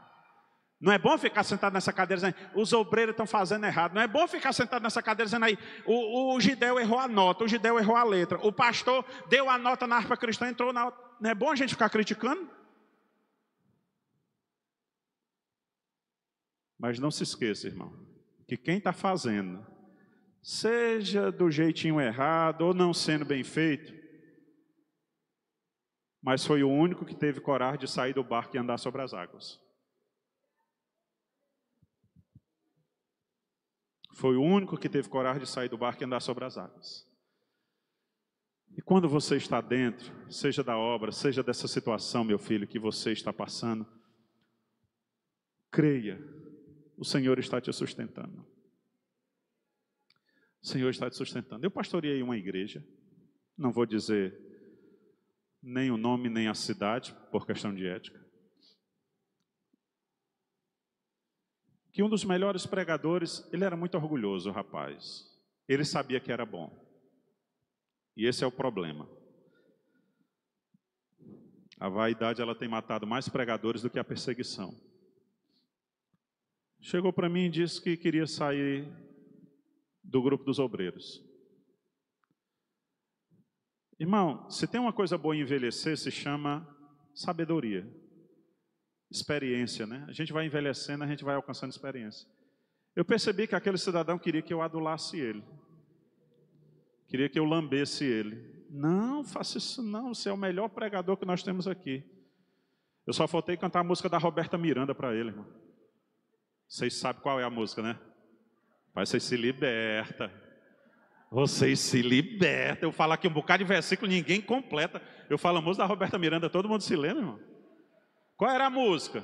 Não é bom ficar sentado nessa cadeira dizendo, os obreiros estão fazendo errado. Não é bom ficar sentado nessa cadeira dizendo aí, o Gideu errou a nota, o Gideu errou a letra. O pastor deu a nota na harpa cristã, entrou na... Não é bom a gente ficar criticando? Mas não se esqueça, irmão, que quem está fazendo, seja do jeitinho errado ou não sendo bem feito, mas foi o único que teve coragem de sair do barco e andar sobre as águas. Foi o único que teve coragem de sair do barco e andar sobre as águas. E quando você está dentro, seja da obra, seja dessa situação, meu filho, que você está passando, creia, o Senhor está te sustentando. O Senhor está te sustentando. Eu pastoreei uma igreja, não vou dizer nem o nome, nem a cidade, por questão de ética. Que um dos melhores pregadores, ele era muito orgulhoso, rapaz. Ele sabia que era bom. E esse é o problema. A vaidade, ela tem matado mais pregadores do que a perseguição. Chegou para mim e disse que queria sair do grupo dos obreiros. Irmão, se tem uma coisa boa em envelhecer, se chama sabedoria. Experiência, né? A gente vai envelhecendo, a gente vai alcançando experiência. Eu percebi que aquele cidadão queria que eu adulasse ele. Queria que eu lambesse ele. Não, faça isso não, você é o melhor pregador que nós temos aqui. Eu só faltei cantar a música da Roberta Miranda para ele, irmão. Vocês sabem qual é a música, né? Pai, vocês se liberta. Vocês se libertam. Eu falo aqui um bocado de versículo, ninguém completa. Eu falo a música da Roberta Miranda, todo mundo se lembra, irmão? Qual era a música?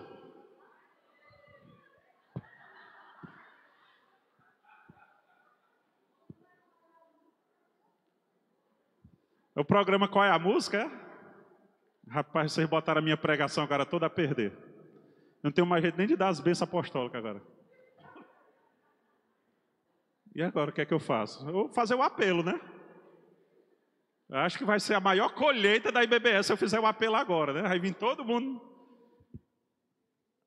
O programa Qual é a Música? É? Rapaz, vocês botaram a minha pregação agora toda a perder. Eu não tenho mais jeito nem de dar as bênçãos apostólicas agora. E agora, o que é que eu faço? Eu vou fazer o apelo, né? Eu acho que vai ser a maior colheita da IBBS se eu fizer o apelo agora, né? Vai vir todo mundo.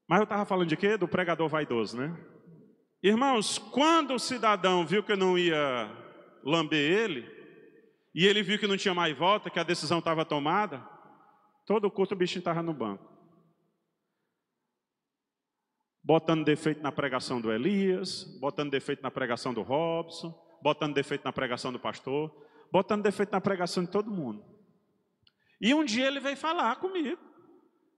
Mas eu estava falando de quê? Do pregador vaidoso, né? Irmãos, quando o cidadão viu que eu não ia lamber ele, e ele viu que não tinha mais volta, que a decisão estava tomada, todo o culto o bichinho estava no banco. Botando defeito na pregação do Elias, botando defeito na pregação do Robson, botando defeito na pregação do pastor, botando defeito na pregação de todo mundo. E um dia ele veio falar comigo.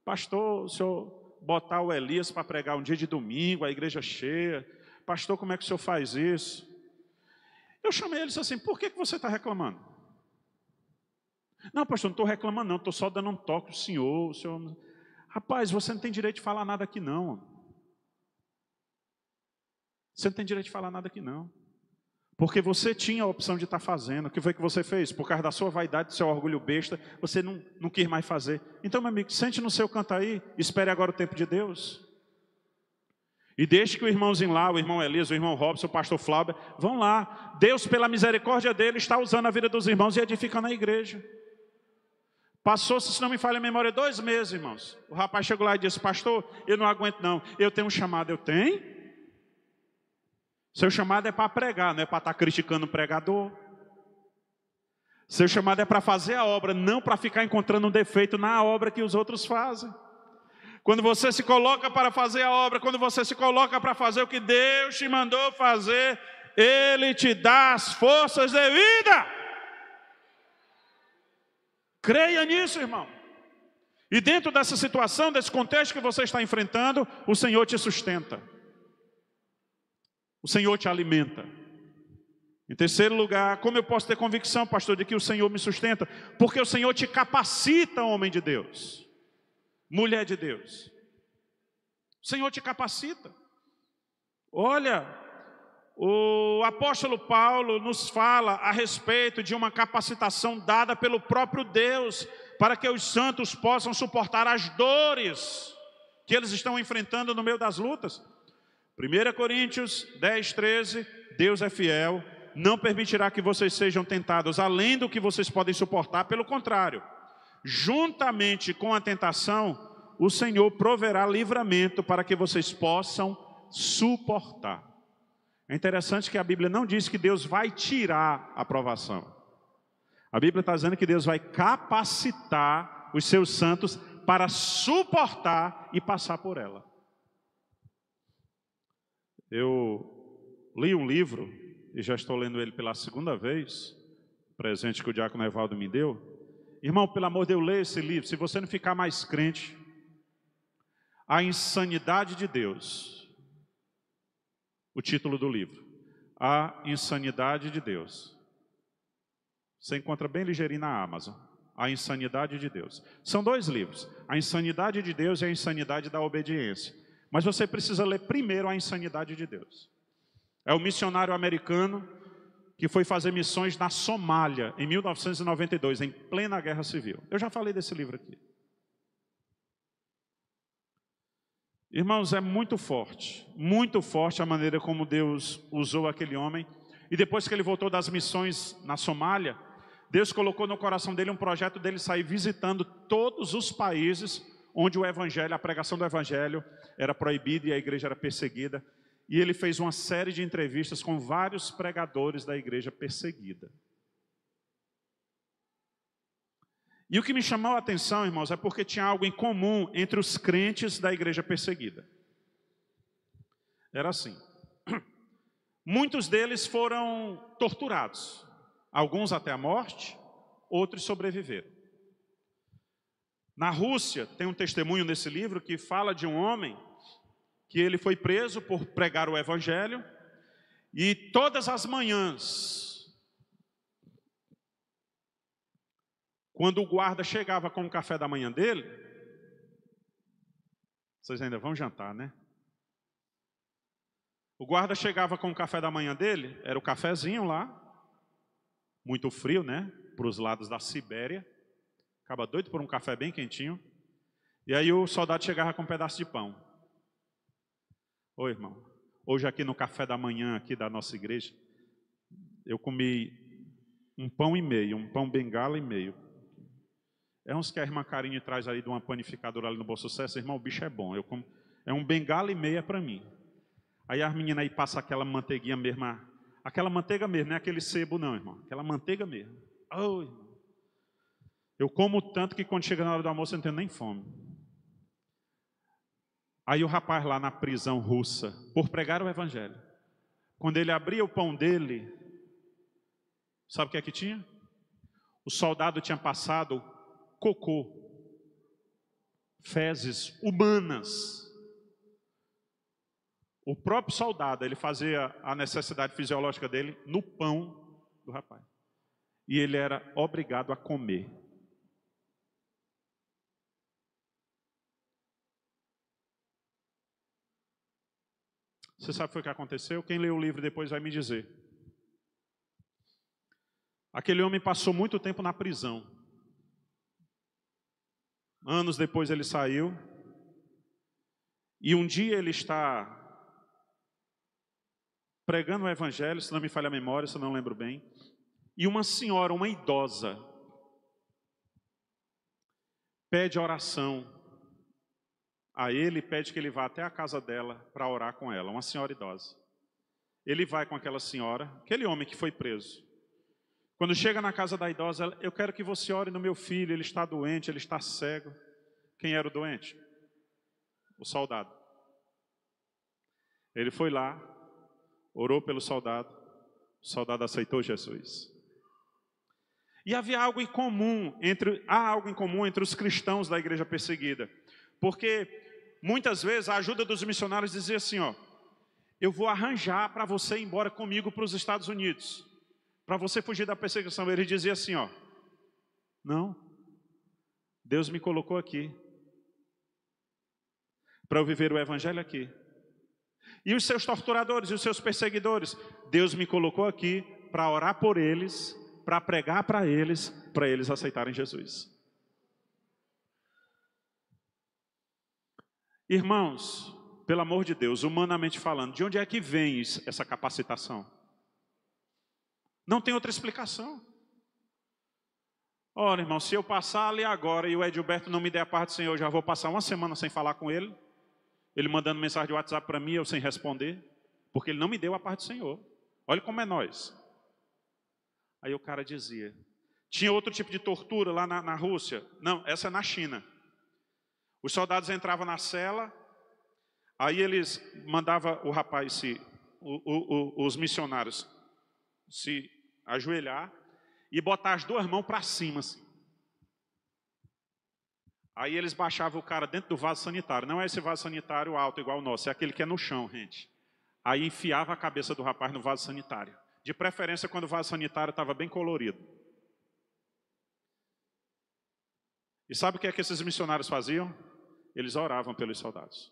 Pastor, o senhor botar o Elias para pregar um dia de domingo, a igreja cheia. Pastor, como é que o senhor faz isso? Eu chamei ele e disse assim, por que você está reclamando? Não, pastor, não estou reclamando não, estou só dando um toque ao senhor, Rapaz, você não tem direito de falar nada aqui não. Você não tem direito de falar nada aqui não. Porque você tinha a opção de estar fazendo. O que foi que você fez? Por causa da sua vaidade, do seu orgulho besta, você não quis mais fazer. Então, meu amigo, sente no seu canto aí, espere agora o tempo de Deus. E deixe que o irmãozinho lá, o irmão Elias, o irmão Robson, o pastor Flávio, vão lá. Deus, pela misericórdia dele, está usando a vida dos irmãos e edificando a igreja. Passou-se, se não me falha a memória, 2 meses, irmãos. O rapaz chegou lá e disse, pastor, eu não aguento não. Eu tenho um chamado, eu tenho. Seu chamado é para pregar, não é para estar criticando o pregador. Seu chamado é para fazer a obra, não para ficar encontrando um defeito na obra que os outros fazem. Quando você se coloca para fazer a obra, quando você se coloca para fazer o que Deus te mandou fazer, Ele te dá as forças de vida. Creia nisso, irmão. E dentro dessa situação, desse contexto que você está enfrentando, o Senhor te sustenta. O Senhor te alimenta. Em terceiro lugar, como eu posso ter convicção, pastor, de que o Senhor me sustenta? Porque o Senhor te capacita, homem de Deus, mulher de Deus. O Senhor te capacita. Olha, o apóstolo Paulo nos fala a respeito de uma capacitação dada pelo próprio Deus, para que os santos possam suportar as dores que eles estão enfrentando no meio das lutas. 1 Coríntios 10, 13, Deus é fiel, não permitirá que vocês sejam tentados além do que vocês podem suportar, pelo contrário, juntamente com a tentação, o Senhor proverá livramento para que vocês possam suportar. É interessante que a Bíblia não diz que Deus vai tirar a provação. A Bíblia está dizendo que Deus vai capacitar os seus santos para suportar e passar por ela. Eu li um livro, e já estou lendo ele pela segunda vez, presente que o diácono Evaldo me deu. Irmão, pelo amor de Deus, leia esse livro, se você não ficar mais crente. A Insanidade de Deus. O título do livro. A Insanidade de Deus. Você encontra bem ligeirinho na Amazon. A Insanidade de Deus. São dois livros. A Insanidade de Deus e a Insanidade da Obediência. Mas você precisa ler primeiro a Insanidade de Deus. É o missionário americano que foi fazer missões na Somália em 1992, em plena guerra civil. Eu já falei desse livro aqui. Irmãos, é muito forte a maneira como Deus usou aquele homem. E depois que ele voltou das missões na Somália, Deus colocou no coração dele um projeto dele sair visitando todos os países onde o evangelho, a pregação do evangelho era proibida e a igreja era perseguida. E ele fez uma série de entrevistas com vários pregadores da igreja perseguida. E o que me chamou a atenção, irmãos, é porque tinha algo em comum entre os crentes da igreja perseguida. Era assim. Muitos deles foram torturados. Alguns até a morte, outros sobreviveram. Na Rússia, tem um testemunho nesse livro que fala de um homem que ele foi preso por pregar o evangelho, e todas as manhãs, quando o guarda chegava com o café da manhã dele, vocês ainda vão jantar, né? O guarda chegava com o café da manhã dele, era o cafezinho lá, muito frio, né? Para os lados da Sibéria, acaba doido por um café bem quentinho, e aí o soldado chegava com um pedaço de pão. Ô irmão, hoje aqui no café da manhã aqui da nossa igreja, eu comi um pão e meio, um pão bengala e meio. É uns que a irmã Karine traz ali de uma panificadora ali no Bom Sucesso. Irmão, o bicho é bom. É um bengala e meia para mim. Aí as meninas aí passam aquela manteiguinha mesmo. Aquela manteiga mesmo, não é aquele sebo não, irmão. Aquela manteiga mesmo. Oh, irmão. Eu como tanto que quando chega na hora do almoço eu não tenho nem fome. Aí o rapaz lá na prisão russa, por pregar o evangelho, quando ele abria o pão dele, sabe o que é que tinha? O soldado tinha passado cocô, fezes humanas. O próprio soldado, ele fazia a necessidade fisiológica dele no pão do rapaz. E ele era obrigado a comer. Você sabe o que foi que aconteceu? Quem leu o livro depois vai me dizer. Aquele homem passou muito tempo na prisão. Anos depois ele saiu. E um dia ele está pregando o evangelho, se não me falha a memória, se eu não lembro bem. E uma senhora, uma idosa, pede oração a ele, pede que ele vá até a casa dela para orar com ela, uma senhora idosa. Ele vai com aquela senhora, aquele homem que foi preso. Quando chega na casa da idosa, ela, eu quero que você ore no meu filho, ele está doente, ele está cego. Quem era o doente? O soldado. Ele foi lá, orou pelo soldado, o soldado aceitou Jesus. E havia algo em comum há algo em comum entre os cristãos da igreja perseguida. Porque muitas vezes a ajuda dos missionários dizia assim, ó, eu vou arranjar para você ir embora comigo para os Estados Unidos. para você fugir da perseguição. Ele dizia assim, ó, não, Deus me colocou aqui, para eu viver o evangelho aqui. E os seus torturadores e os seus perseguidores, Deus me colocou aqui para orar por eles, para pregar para eles aceitarem Jesus. Irmãos, pelo amor de Deus, humanamente falando, de onde é que vem essa capacitação? Não tem outra explicação. Ora, irmão, se eu passar ali agora e o Edilberto não me der a parte do Senhor, eu já vou passar uma semana sem falar com ele. Ele mandando mensagem de WhatsApp para mim, eu sem responder, porque ele não me deu a parte do Senhor. Olha como é nós. Aí o cara dizia, tinha outro tipo de tortura lá na Rússia. Não, essa é na China. Os soldados entravam na cela, aí eles mandavam o rapaz, os missionários, se ajoelhar e botar as duas mãos para cima, assim. Aí eles baixavam o cara dentro do vaso sanitário. Não é esse vaso sanitário alto igual o nosso, é aquele que é no chão, gente. Aí enfiava a cabeça do rapaz no vaso sanitário. De preferência quando o vaso sanitário estava bem colorido. E sabe o que é que esses missionários faziam? Eles oravam pelos soldados,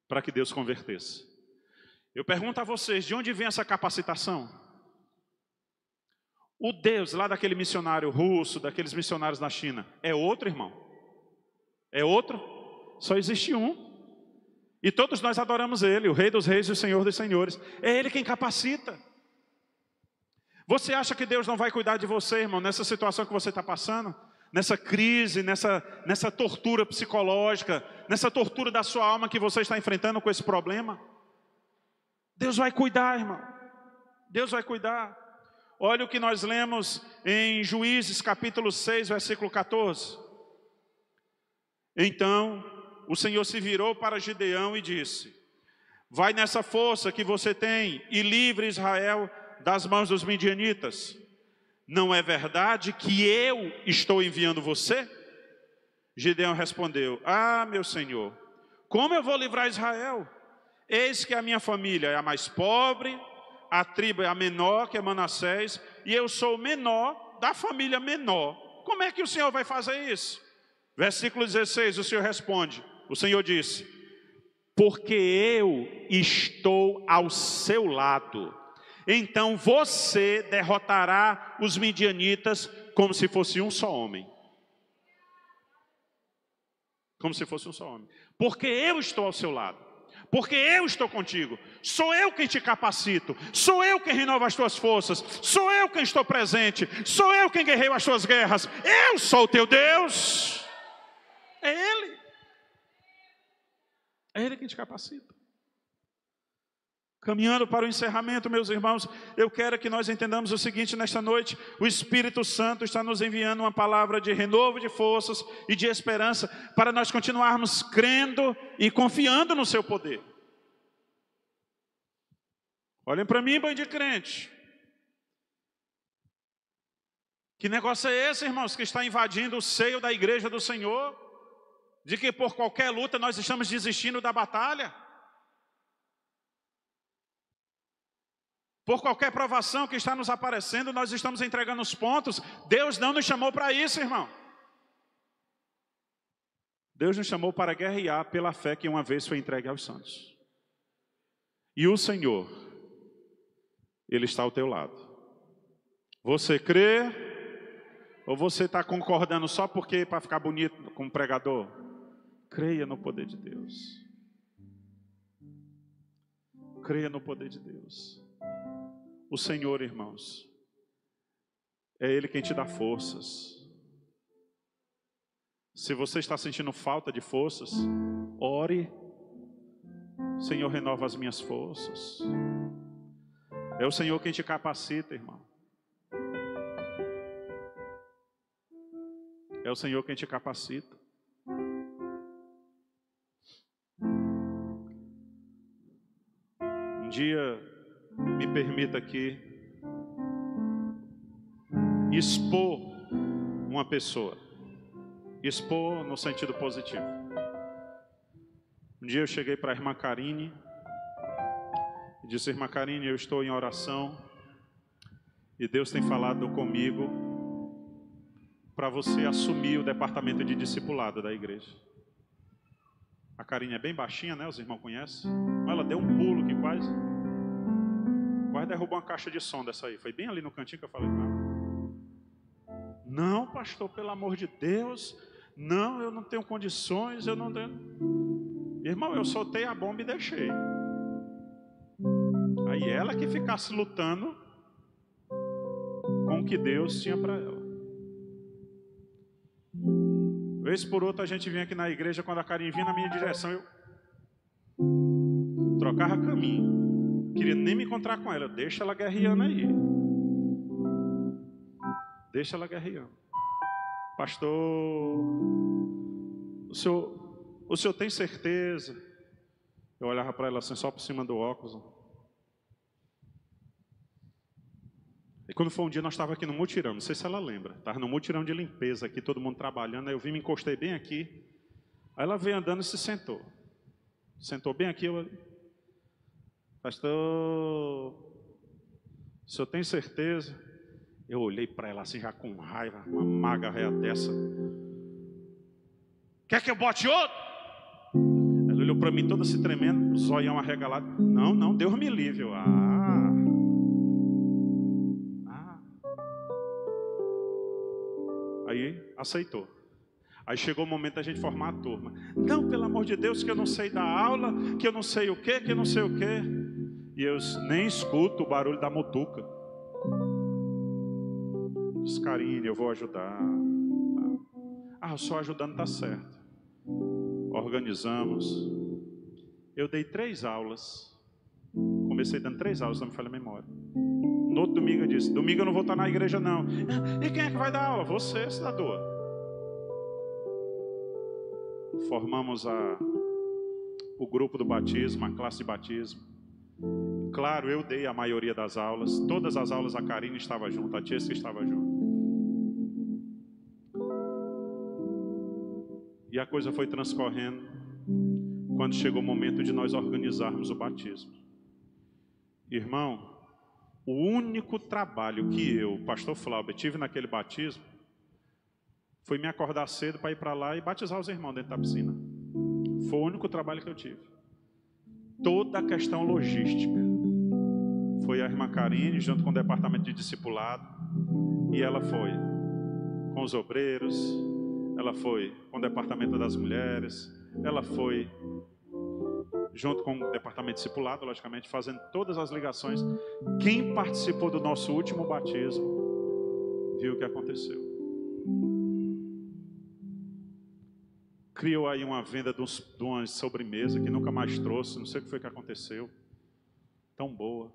para que Deus convertesse. Eu pergunto a vocês, de onde vem essa capacitação? O Deus lá daquele missionário russo, daqueles missionários na China, é outro, irmão? É outro? Só existe um. E todos nós adoramos Ele, o Rei dos Reis e o Senhor dos Senhores. É Ele quem capacita. Você acha que Deus não vai cuidar de você, irmão, nessa situação que você está passando? Nessa crise, nessa tortura psicológica, nessa tortura da sua alma que você está enfrentando com esse problema? Deus vai cuidar, irmão. Deus vai cuidar. Olha o que nós lemos em Juízes capítulo 6, versículo 14. Então, o Senhor se virou para Gideão e disse: vai nessa força que você tem e livre Israel das mãos dos midianitas. Não é verdade que eu estou enviando você? Gideão respondeu: ah, meu Senhor, como eu vou livrar Israel? Eis que a minha família é a mais pobre, a tribo é a menor, que é Manassés, e eu sou o menor da família menor. Como é que o Senhor vai fazer isso? Versículo 16, o Senhor responde, o Senhor disse: porque eu estou ao seu lado, então você derrotará os midianitas como se fosse um só homem. Como se fosse um só homem. Porque eu estou ao seu lado. Porque eu estou contigo. Sou eu quem te capacito. Sou eu quem renova as tuas forças. Sou eu quem estou presente. Sou eu quem guerreio as tuas guerras. Eu sou o teu Deus. É Ele. É Ele quem te capacita. Caminhando para o encerramento, meus irmãos, eu quero que nós entendamos o seguinte nesta noite: o Espírito Santo está nos enviando uma palavra de renovo de forças e de esperança para nós continuarmos crendo e confiando no seu poder. Olhem para mim, bando de crente. Que negócio é esse, irmãos, que está invadindo o seio da igreja do Senhor? De que por qualquer luta nós estamos desistindo da batalha? Por qualquer provação que está nos aparecendo, nós estamos entregando os pontos. Deus não nos chamou para isso, irmão. Deus nos chamou para guerrear pela fé que uma vez foi entregue aos santos. E o Senhor, Ele está ao teu lado. Você crê? Ou você está concordando só porque para ficar bonito como pregador? Creia no poder de Deus. Creia no poder de Deus. O Senhor, irmãos, é Ele quem te dá forças. Se você está sentindo falta de forças, ore. Senhor, renova as minhas forças. É o Senhor quem te capacita, irmão. É o Senhor quem te capacita. Um dia, me permita aqui expor uma pessoa. Expor no sentido positivo. Um dia eu cheguei para a irmã Karine e disse: irmã Karine, eu estou em oração E Deus tem falado comigo para você assumir o departamento de discipulado da igreja. A Karine é bem baixinha, né? Os irmãos conhecem. Ela deu um pulo que quase derrubou uma caixa de som dessa aí. Foi bem ali no cantinho que eu falei com ela. Não, pastor, pelo amor de Deus. Não, eu não tenho condições, eu não tenho... Irmão, eu soltei a bomba e deixei. Aí ela que ficasse lutando com o que Deus tinha para ela. Vez por outra a gente vinha aqui na igreja, quando a Karine vinha na minha direção, eu trocava caminho. Queria nem me encontrar com ela. Deixa ela guerreando aí. Deixa ela guerreando. Pastor, o senhor tem certeza? Eu olhava para ela assim, só por cima do óculos. E quando foi um dia, nós estávamos aqui no mutirão, não sei se ela lembra. Estava no mutirão de limpeza aqui, todo mundo trabalhando. Aí eu vim, me encostei bem aqui. Aí ela veio andando e se sentou. Sentou bem aqui. Eu... Pastor, o senhor tem certeza? Eu olhei para ela assim, já com raiva, uma maga réia dessa. Quer que eu bote outro? Ela olhou para mim toda se tremendo, zoião arregalado. Não, não, Deus me livre. Aí aceitou. Aí chegou o momento da gente formar a turma. Não, pelo amor de Deus, que eu não sei dar aula, que eu não sei o quê, que eu não sei o quê. E eu nem escuto o barulho da mutuca. Diz, Karine, eu vou ajudar. Só ajudando tá certo. Organizamos. Eu dei 3 aulas. Comecei dando 3 aulas, não me falha a memória. No outro domingo eu disse, domingo eu não vou estar na igreja não. E quem é que vai dar aula? Você, cidadão. Formamos o grupo do batismo, a classe de batismo. Claro, eu dei a maioria das aulas. Todas as aulas a Karine estava junto, a Tiesca estava junto. E a coisa foi transcorrendo quando chegou o momento de nós organizarmos o batismo. Irmão, o único trabalho que eu, pastor Flávio, tive naquele batismo foi me acordar cedo para ir para lá e batizar os irmãos dentro da piscina. Foi o único trabalho que eu tive. Toda a questão logística foi a irmã Karine junto com o departamento de discipulado. E ela foi com os obreiros, ela foi com o departamento das mulheres, ela foi junto com o departamento discipulado, logicamente, fazendo todas as ligações. Quem participou do nosso último batismo viu o que aconteceu. Criou aí uma venda de uma sobremesa que nunca mais trouxe, não sei o que foi que aconteceu. Tão boa.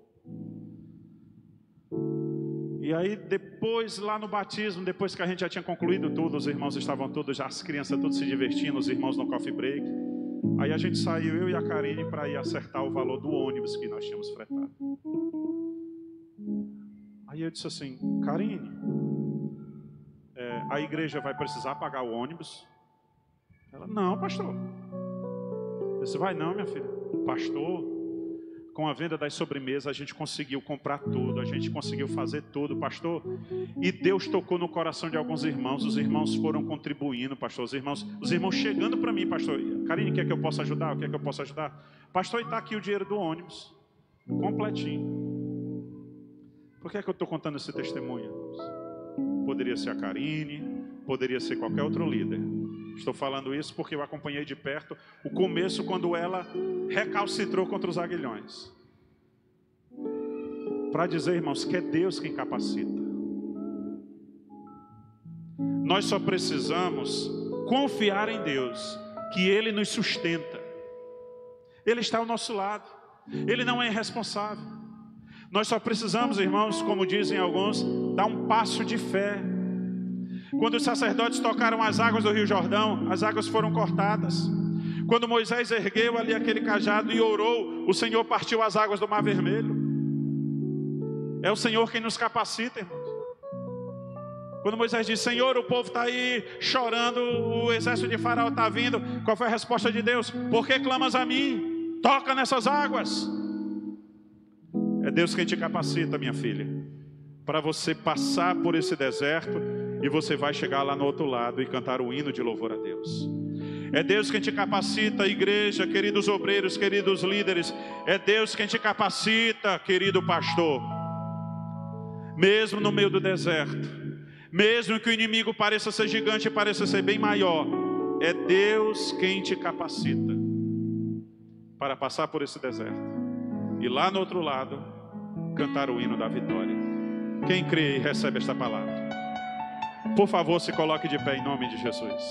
E aí depois, lá no batismo, depois que a gente já tinha concluído tudo, os irmãos estavam todos, já as crianças todas se divertindo, os irmãos no coffee break. Aí a gente saiu, eu e a Karine, para ir acertar o valor do ônibus que nós tínhamos fretado. Aí eu disse assim, Karine, a igreja vai precisar pagar o ônibus? Ela, não, pastor. Eu disse, vai não, minha filha. Pastor, com a venda das sobremesas, a gente conseguiu comprar tudo, a gente conseguiu fazer tudo, pastor. E Deus tocou no coração de alguns irmãos, os irmãos foram contribuindo, pastor. Os irmãos chegando para mim, pastor. Karine, quer que eu possa ajudar? Quer que eu possa ajudar? Pastor, e está aqui o dinheiro do ônibus, completinho. Por que é que eu estou contando esse testemunho, irmãos? Poderia ser a Karine, poderia ser qualquer outro líder. Estou falando isso porque eu acompanhei de perto o começo, quando ela recalcitrou contra os aguilhões. Para dizer, irmãos, que é Deus quem capacita. Nós só precisamos confiar em Deus, que Ele nos sustenta. Ele está ao nosso lado. Ele não é irresponsável. Nós só precisamos, irmãos, como dizem alguns, dar um passo de fé. Quando os sacerdotes tocaram as águas do Rio Jordão, as águas foram cortadas. Quando Moisés ergueu ali aquele cajado e orou, o Senhor partiu as águas do Mar Vermelho. É o Senhor quem nos capacita, irmãos. Quando Moisés disse, Senhor, o povo está aí chorando, o exército de Faraó está vindo. Qual foi a resposta de Deus? Por que clamas a mim? Toca nessas águas. É Deus quem te capacita, minha filha. para você passar por esse deserto e você vai chegar lá no outro lado e cantar o hino de louvor a Deus. É Deus quem te capacita, igreja, queridos obreiros, queridos líderes. É Deus quem te capacita, querido pastor. Mesmo no meio do deserto, mesmo que o inimigo pareça ser gigante, pareça ser bem maior, é Deus quem te capacita para passar por esse deserto e lá no outro lado cantar o hino da vitória. Quem crê e recebe esta palavra, por favor, se coloque de pé em nome de Jesus.